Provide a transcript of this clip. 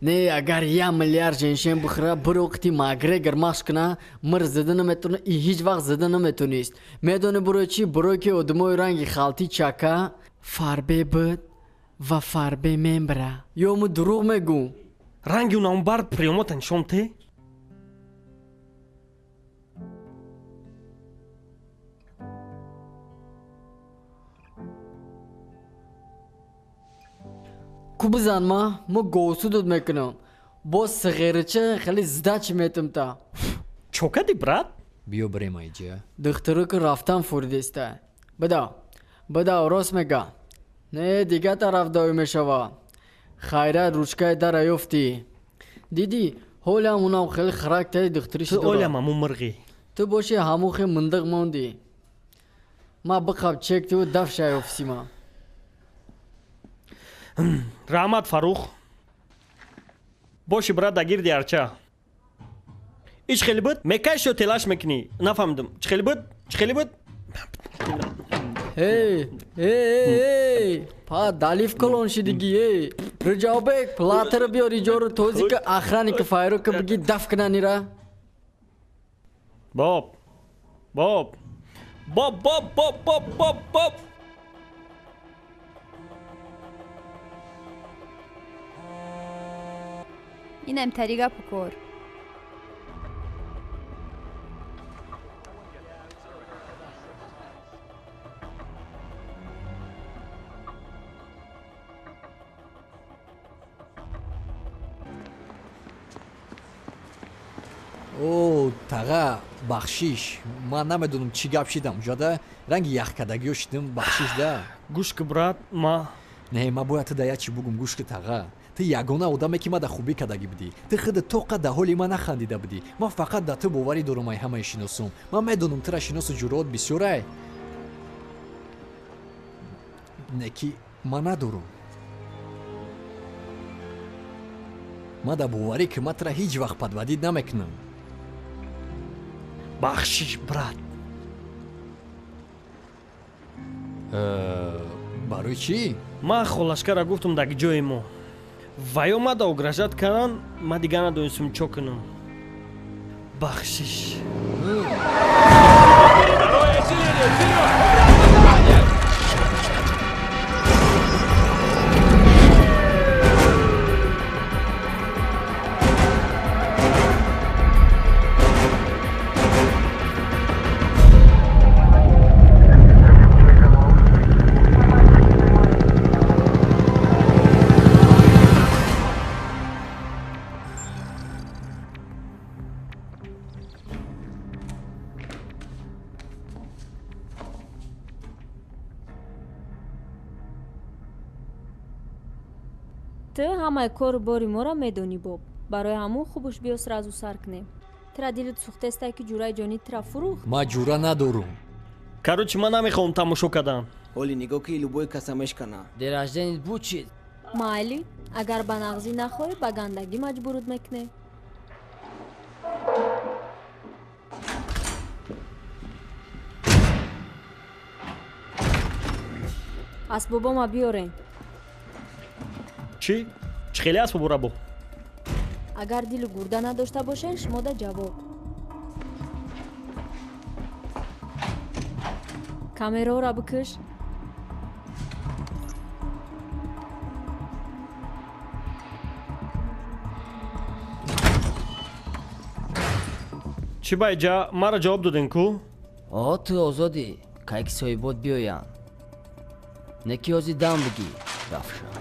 Не, агар 1 миллиард женщин бихӯра бурӯқти Макгрегор машқ куна, мир зида наметавона и ҳеҷ вақт зида наметавонист. Медони бурӯ чӣ? Бурӯ ки одамои ранги халти чака фарбе буд ва фарбе мебара. Ё му дурӯғ мегӯ? ранги унамбар приёмота нишонте? Ку бизан мо гоусудуд мекунам. Боз сиғерича хеле зидачи метумта. чокади брат? биё барем айҷа. Духтуру ки рафтан фурдиста. Бада рост мега. Не, дига тараф дой мешава. Хайрат ручкаи дара ёфтӣ. Диди, ҳолам унам хеле характери духтури ту олама мумирғӣ. Ту боши ҳамун хе мындиқ монди. Ма биқаб чек ту дафшай офисима. раҳмат фарух. боши брат дагирди арча. ич хеле буд? Мекай шо телаш мекунӣ? Нафаҳмидам. Чӣ хеле буд? Эй, па далиф калон шидиги, эй. Риҷобек, платара биёр иҷору този ки ахрани ки файру ки биги даф кунанира. Боб. Инем тарига пукор. О, тага, бахшиш. Ман намедонам чӣ гап шидам, ҷода? Ранги яхкадагиё шидам, бахшиш да. Гӯш ки брат, Не, ма бояд ту да як чӣ бугум, гӯш ки тага. Ту ягона одаме ки ма да хубӣ кадаги будӣ. Ту худ тоқа да ҳоли ма нахандида будӣ. Ман фақат да ту боварӣ дорам, ай ҳамаи шиносум. Ман медонам тура шиносу ҷуръат бисёрай. Не ки ма надорам. ма да боварӣ ки ма тура ҳеҷ вақт падвадид намекунам. бахшиш брат. барои чӣ? Ман холашкара гуфтам даги ҷои мо. Ва ё мада угражат кардан, ма дига надонистам чо кунам. Бахшиш. Ты ҳамаи кору бори моро медонӣ, Боб. Барои ҳамон хубуш биё сразу сар кунем. Тира дилит сӯхтестай ки ҷураи ҷони тира фурӯхт. ма ҷура надорум. Короче, ман намехоҳам тамошо кардан. Оли нигоҳ ки любой каса мешкана. Дер рожденит буд чӣ? Майли, агар ба нағзӣ нахоҳӣ, ба гандагӣ маҷбурут мекунем. асбобома биёрем. Чӣ хеле асбобо рабо? агар дилу гурда надошта бошем, шумо да ҷавоб. камераҳоро бикш. чӣ байҷа? маро ҷавоб додем ку? ту озодӣ. кайки соҳибот биёянд. Не ки ҳозир дам бигӣ. рафша.